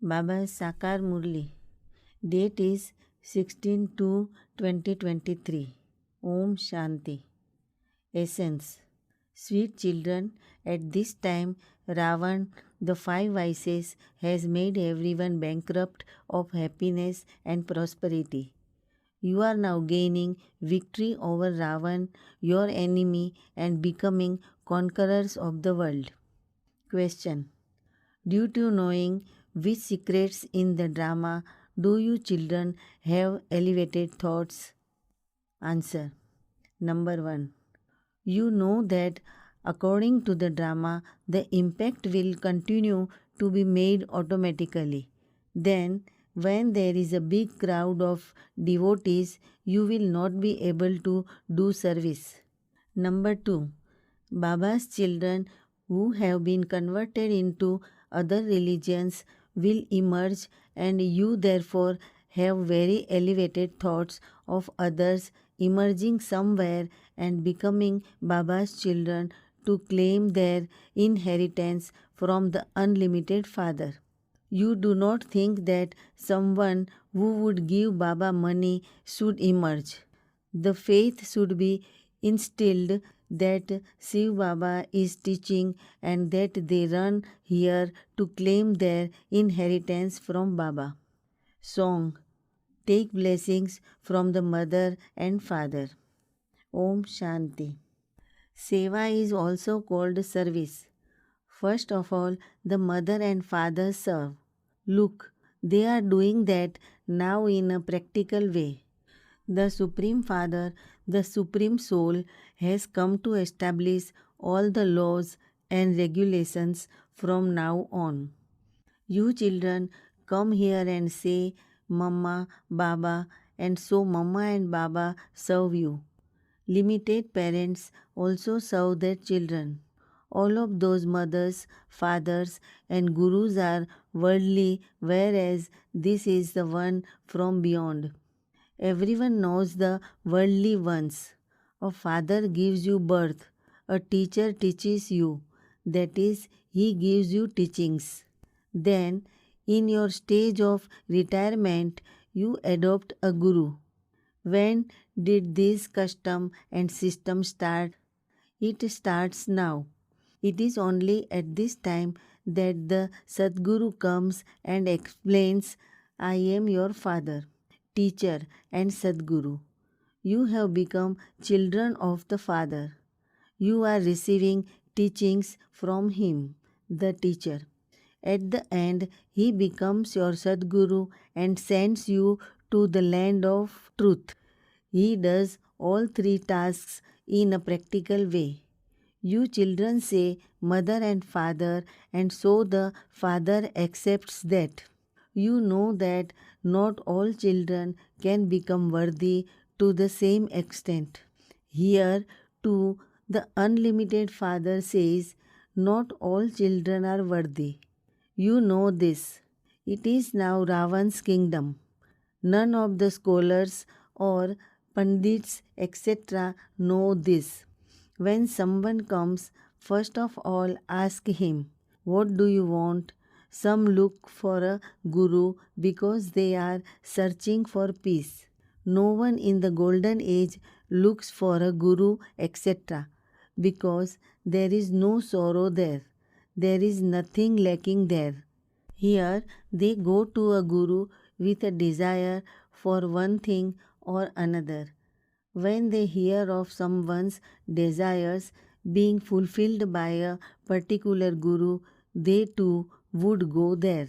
Baba Sakar Murli. Date is 16/2/2023. Om Shanti. Essence. Sweet children, at this time Ravan, the five vices, has made everyone bankrupt of happiness and prosperity. You are now gaining victory over Ravan, your enemy, and becoming conquerors of the world. Question. Due to knowing which secrets in the drama do you children have elevated thoughts? Answer. Number 1. You know that according to the drama, the impact will continue to be made automatically. Then, when there is a big crowd of devotees, you will not be able to do service. Number 2. Baba's children who have been converted into other religions will emerge, and you therefore have very elevated thoughts of others emerging somewhere and becoming Baba's children to claim their inheritance from the unlimited Father. You do not think that someone who would give Baba money should emerge. The faith should be instilled that Shiv Baba is teaching and that they run here to claim their inheritance from Baba. Song. Take blessings from the mother and father. Om Shanti. Seva is also called service. First of all, the mother and father serve. Look, they are doing that now in a practical way. The Supreme Father, the Supreme Soul, has come to establish all the laws and regulations from now on. You children come here and say, Mama, Baba, and so Mama and Baba serve you. Limited parents also serve their children. All of those mothers, fathers, and gurus are worldly, whereas this is the one from beyond. Everyone knows the worldly ones. A father gives you birth. A teacher teaches you. That is, he gives you teachings. Then, in your stage of retirement, you adopt a guru. When did this custom and system start? It starts now. It is only at this time that the Sadguru comes and explains, I am your father, teacher, and Sadguru. You have become children of the Father. You are receiving teachings from him, the teacher. At the end, he becomes your Sadguru and sends you to the land of truth. He does all three tasks in a practical way. You children say mother and father, and so the father accepts that. You know that not all children can become worthy to the same extent. Here, too, the unlimited Father says, not all children are worthy. You know this. It is now Ravan's kingdom. None of the scholars or pandits, etc. know this. When someone comes, first of all ask him, what do you want? Some look for a guru because they are searching for peace. No one in the golden age looks for a guru, etc. because there is no sorrow there. There is nothing lacking there. Here they go to a guru with a desire for one thing or another. When they hear of someone's desires being fulfilled by a particular guru, they too would go there.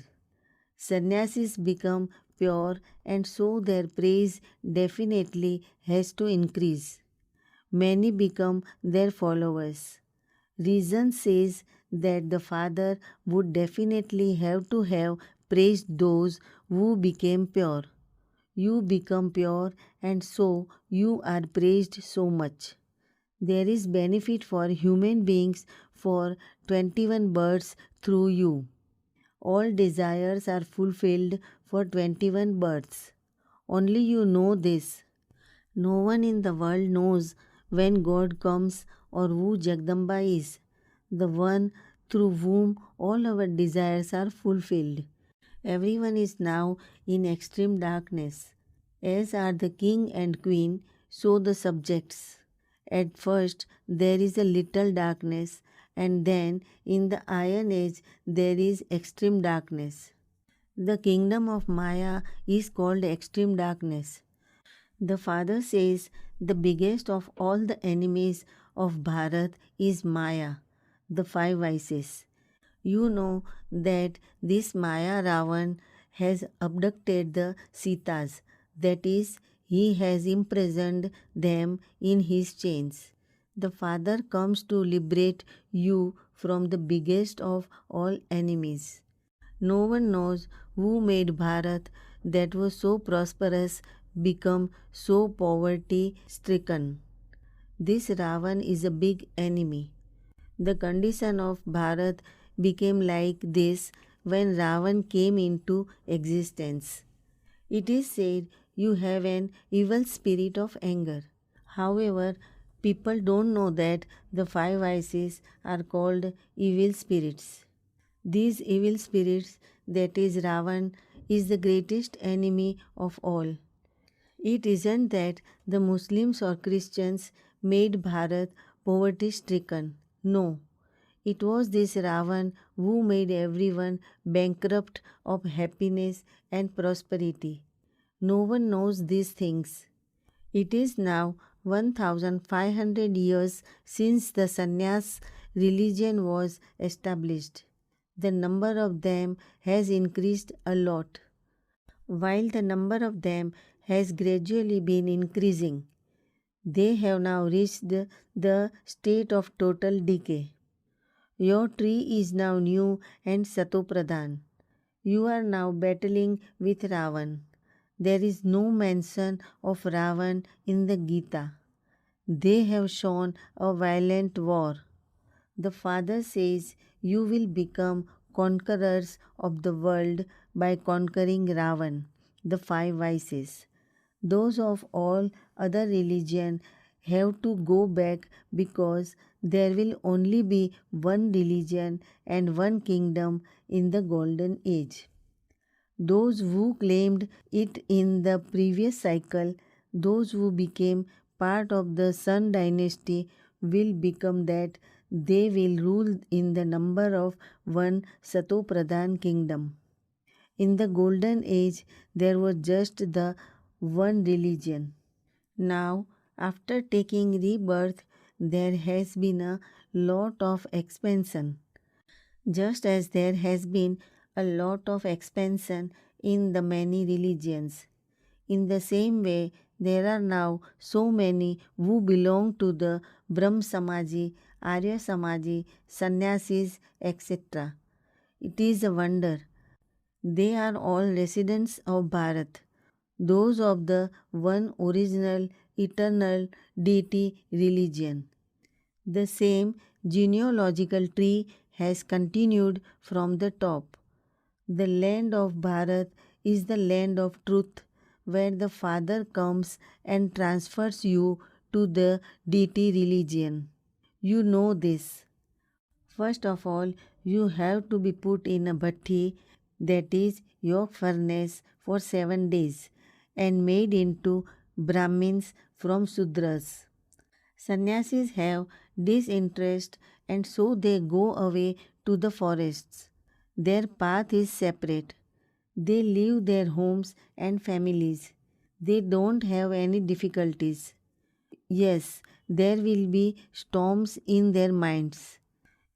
Sannyasis become pure, and so their praise definitely has to increase. Many become their followers. Reason says that the Father would definitely have to have praised those who became pure. You become pure, and so you are praised so much. There is benefit for human beings for 21 births through you. All desires are fulfilled for 21 births. Only you know this. No one in the world knows when God comes or who Jagdamba is, the one through whom all our desires are fulfilled. Everyone is now in extreme darkness, as are the king and queen, so the subjects. At first, there is a little darkness, and then in the Iron Age, there is extreme darkness. The kingdom of Maya is called extreme darkness. The father says the biggest of all the enemies of Bharat is Maya, the five vices. You know that this Maya Ravan has abducted the Sitas, that is, he has imprisoned them in his chains. The Father comes to liberate you from the biggest of all enemies. No one knows who made Bharat, that was so prosperous, become so poverty stricken. This Ravan is a big enemy. The condition of Bharat became like this when Ravan came into existence. It is said you have an evil spirit of anger. However, people don't know that the five vices are called evil spirits. These evil spirits, that is Ravan, is the greatest enemy of all. It isn't that the Muslims or Christians made Bharat poverty stricken. No, it was this Ravan who made everyone bankrupt of happiness and prosperity. No one knows these things. It is now 1500 years since the sannyas religion was established. The number of them has increased a lot, while the number of them has gradually been increasing. They have now reached the state of total decay. Your tree is now new and satopradhan. You are now battling with Ravan. There is no mention of Ravan in the Gita. They have shown a violent war. The Father says you will become conquerors of the world by conquering Ravan, the five vices. Those of all other religion have to go back because there will only be one religion and one kingdom in the golden age. Those who claimed it in the previous cycle, those who became part of the Sun dynasty, will become that. They will rule in the number of one Satopradhan kingdom. In the golden age, there was just the one religion. Now, after taking rebirth, there has been a lot of expansion. Just as there has been a lot of expansion in the many religions. In the same way, there are now so many who belong to the Brahm Samaji, Arya Samaji, Sannyasis, etc. It is a wonder. They are all residents of Bharat, those of the one original eternal deity religion. The same genealogical tree has continued from the top. The land of Bharat is the land of truth, where the Father comes and transfers you to the deity religion. You know this. First of all, you have to be put in a bhatti, that is your furnace, for 7 days and made into Brahmins from Sudras. Sannyasis have disinterest and so they go away to the forests. Their path is separate. They leave their homes and families. They don't have any difficulties. Yes, there will be storms in their minds.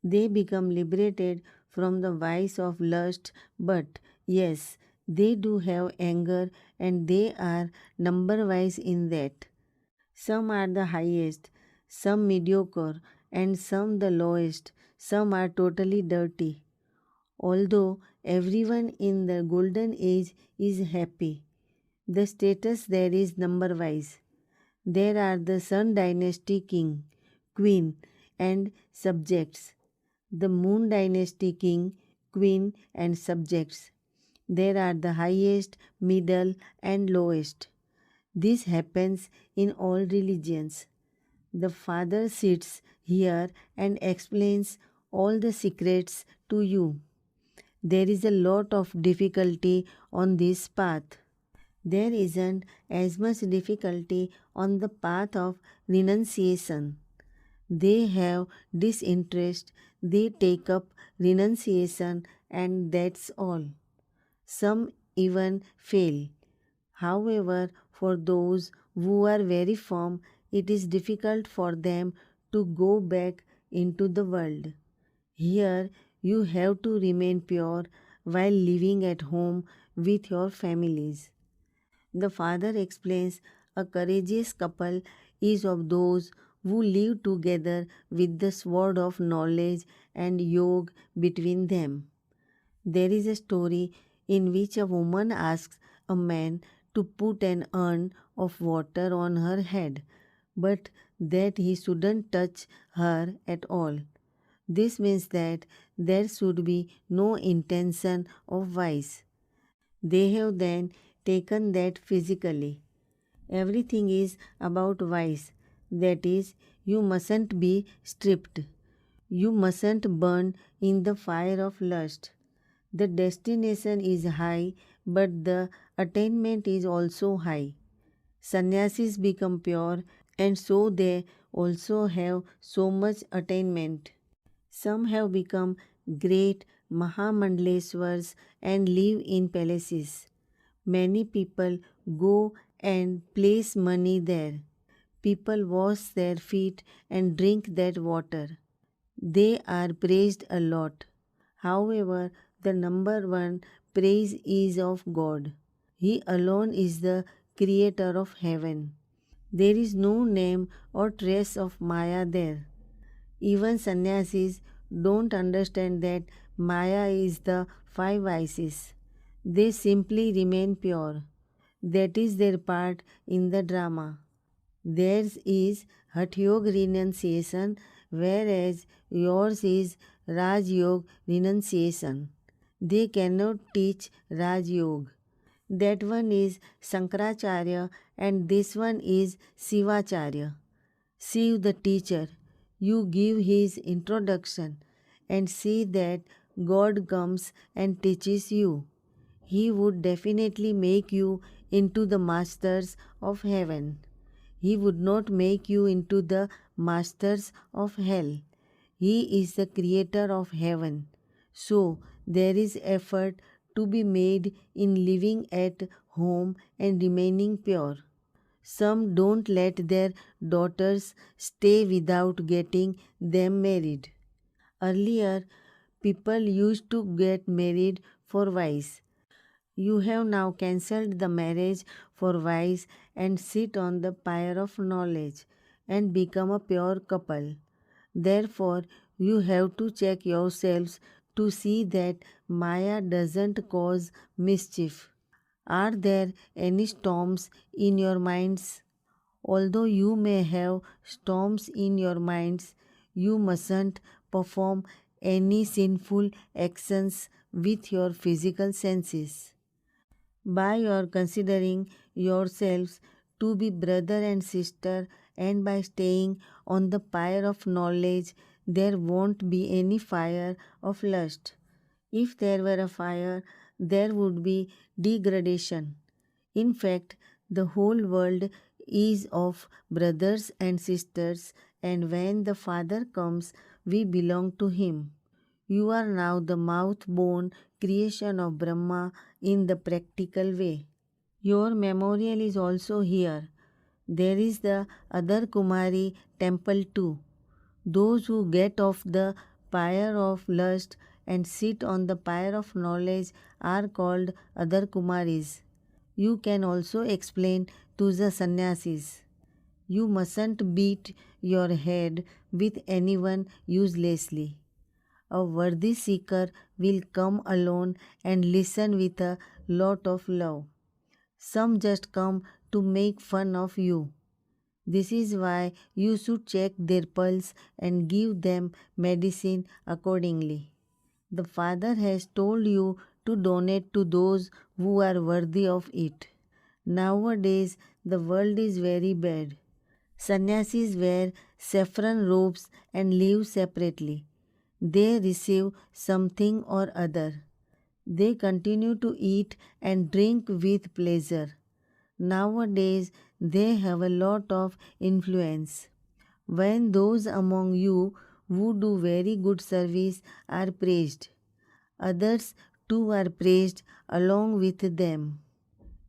They become liberated from the vice of lust, but yes, they do have anger and they are number wise in that. Some are the highest, some mediocre, and some the lowest, some are totally dirty. Although everyone in the golden age is happy, the status there is number wise. There are the Sun dynasty king, queen, and subjects. The Moon dynasty king, queen, and subjects. There are the highest, middle, and lowest. This happens in all religions. The Father sits here and explains all the secrets to you. there is a lot of difficulty on this path. There isn't as much difficulty on the path of renunciation. They have disinterest, they take up renunciation, and that's all. Some even fail. However, for those who are very firm, it is difficult for them to go back into the world. Here, you have to remain pure while living at home with your families. The father explains a courageous couple is of those who live together with the sword of knowledge and yoga between them. There is a story in which a woman asks a man to put an urn of water on her head, but that he shouldn't touch her at all. This means that there should be no intention of vice. They have then taken that physically. Everything is about vice. That is, you mustn't be stripped. You mustn't burn in the fire of lust. The destination is high, but the attainment is also high. Sannyasis become pure, and so they also have so much attainment. Some have become great Mahamandaleswars and live in palaces. Many people go and place money there. People wash their feet and drink that water. They are praised a lot. However, the number one praise is of God. He alone is the creator of heaven. There is no name or trace of Maya there. Even sannyasis don't understand that Maya is the five vices. They simply remain pure. That is their part in the drama. Theirs is Hatha Yoga renunciation, whereas yours is Raj Yoga renunciation. They cannot teach Raj Yoga. That one is Shankaracharya and this one is Shivacharya. Shiv the teacher. You give his introduction and see that God comes and teaches you. He would definitely make you into the masters of heaven. He would not make you into the masters of hell. He is the creator of heaven. So there is effort to be made in living at home and remaining pure. Some don't let their daughters stay without getting them married. Earlier, people used to get married for vice. You have now cancelled the marriage for vice and sit on the pyre of knowledge and become a pure couple. Therefore, you have to check yourselves to see that Maya doesn't cause mischief. Are there any storms in your minds? Although you may have storms in your minds, you mustn't perform any sinful actions with your physical senses. By your considering yourselves to be brother and sister, and by staying on the pyre of knowledge, there won't be any fire of lust. If there were a fire, there would be degradation. In fact, the whole world is of brothers and sisters, and when the Father comes, we belong to Him. You are now the mouth-born creation of Brahma in the practical way. Your memorial is also here. There is the other Kumari temple too. Those who get off the pyre of lust and sit on the pyre of knowledge are called other Kumaris. You can also explain to the sannyasis. You mustn't beat your head with anyone uselessly. A worthy seeker will come alone and listen with a lot of love. Some just come to make fun of you. This is why you should check their pulse and give them medicine accordingly. The Father has told you to donate to those who are worthy of it. Nowadays, the world is very bad. Sannyasis wear saffron robes and live separately. They receive something or other. They continue to eat and drink with pleasure. Nowadays, they have a lot of influence. When those among you who do very good service are praised, others too are praised along with them.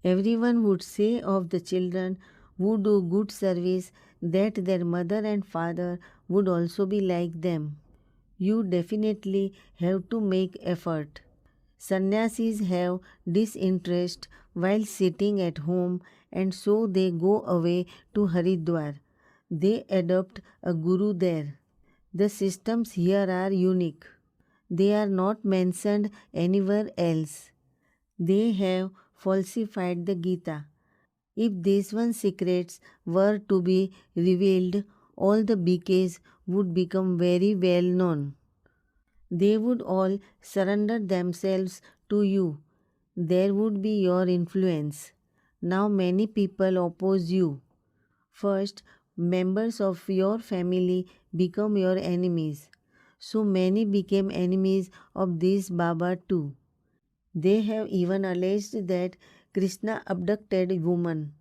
Everyone would say of the children who do good service that their mother and father would also be like them. You definitely have to make effort. Sannyasis have disinterest while sitting at home, and so they go away to Haridwar. They adopt a guru there. The systems here are unique. They are not mentioned anywhere else. They have falsified the Gita. If these one secrets were to be revealed, all the BKs would become very well known. They would all surrender themselves to you. There would be your influence. Now many people oppose you. First, members of your family become your enemies. So many became enemies of this Baba too. They have even alleged that Krishna abducted women.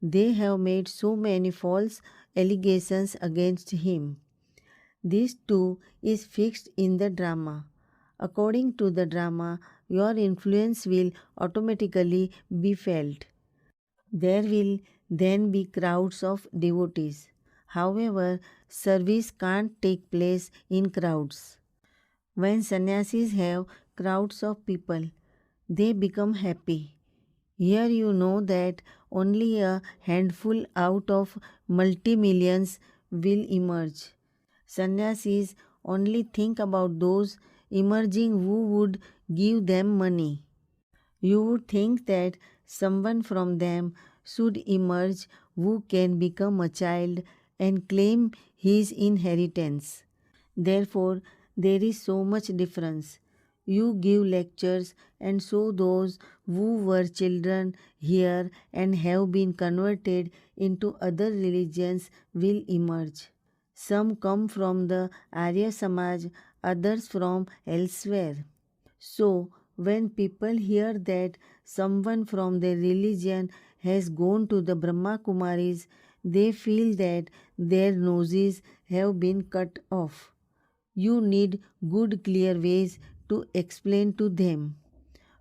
They have made so many false allegations against him. This too is fixed in the drama. According to the drama, your influence will automatically be felt. There will then be crowds of devotees. However, service can't take place in crowds. When sannyasis have crowds of people, they become happy. Here you know that only a handful out of multi-millions will emerge. Sannyasis only think about those emerging who would give them money. You would think that someone from them should emerge who can become a child and claim his inheritance. Therefore, there is so much difference. You give lectures, and so those who were children here and have been converted into other religions will emerge. Some come from the Arya Samaj, others from elsewhere. So, when people hear that someone from their religion has gone to the Brahma Kumaris, they feel that their noses have been cut off. You need good, clear ways to explain to them.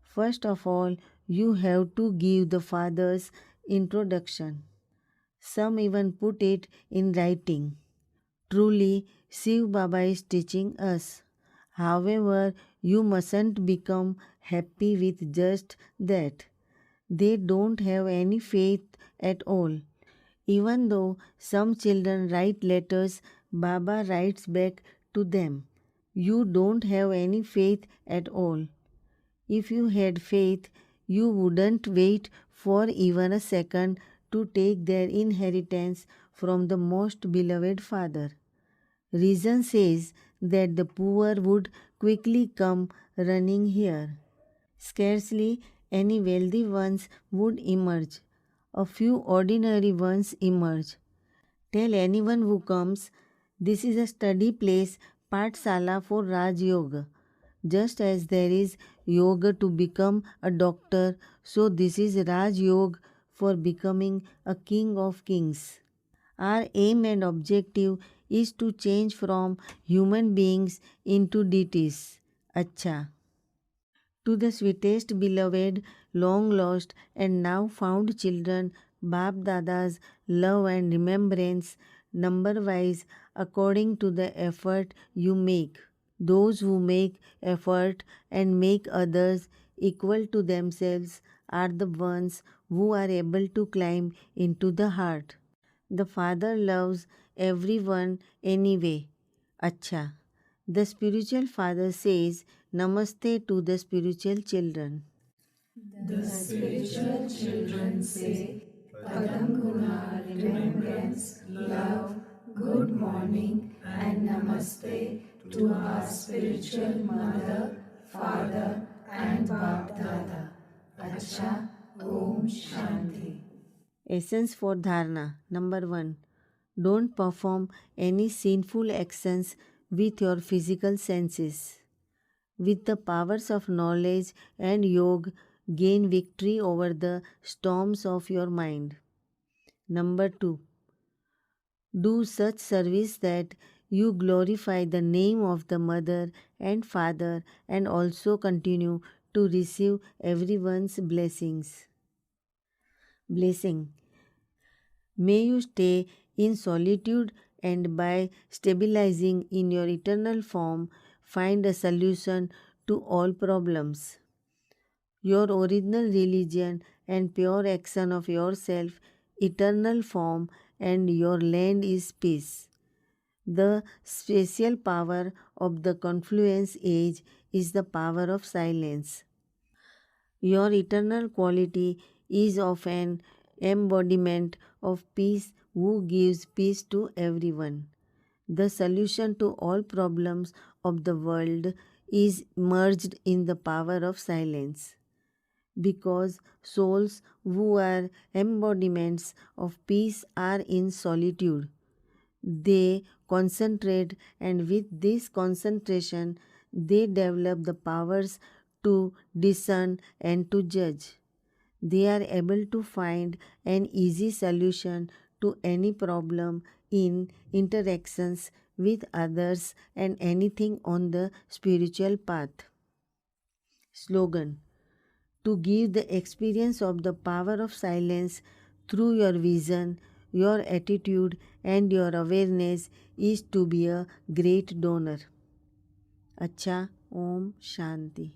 First of all, you have to give the father's introduction. Some even put it in writing. Truly, Shiv Baba is teaching us. However, you mustn't become happy with just that. They don't have any faith at all. Even though some children write letters, Baba writes back to them. You don't have any faith at all. If you had faith, you wouldn't wait for even a second to take their inheritance from the most beloved Father. Reason says that the poor would quickly come running here. Scarcely any wealthy ones would emerge. A few ordinary ones emerge. Tell anyone who comes, this is a study place, Pathsala for Raj Yoga. Just as there is yoga to become a doctor, so this is Raj Yoga for becoming a king of kings. Our aim and objective is to change from human beings into deities. Acha. To the sweetest beloved, long lost and now found children, Bap Dada's love and remembrance, number wise according to the effort you make. Those who make effort and make others equal to themselves are the ones who are able to climb into the heart. The Father loves everyone anyway. Acha. The spiritual father says Namaste to the spiritual children. The spiritual children say Padam Guna, remembrance, love, good morning, and Namaste to our spiritual mother, father, and Bap Dada. Acha, Om Shanti. Essence for Dharana. Number 1. Don't perform any sinful actions with your physical senses. With the powers of knowledge and yoga, gain victory over the storms of your mind. Number 2. Do such service that you glorify the name of the mother and father and also continue to receive everyone's blessing. May you stay in solitude and by stabilizing in your eternal form find a solution to all problems. Your original religion and pure action of yourself, eternal form, and your land is peace. The special power of the confluence age is the power of silence. Your eternal quality is of an embodiment of peace who gives peace to everyone. The solution to all problems of the world is merged in the power of silence. Because souls who are embodiments of peace are in solitude. They concentrate, and with this concentration, they develop the powers to discern and to judge. They are able to find an easy solution to any problem in interactions with others and anything on the spiritual path. Slogan: to give the experience of the power of silence through your vision, your attitude, and your awareness is to be a great donor. अच्छा, ओम शांति.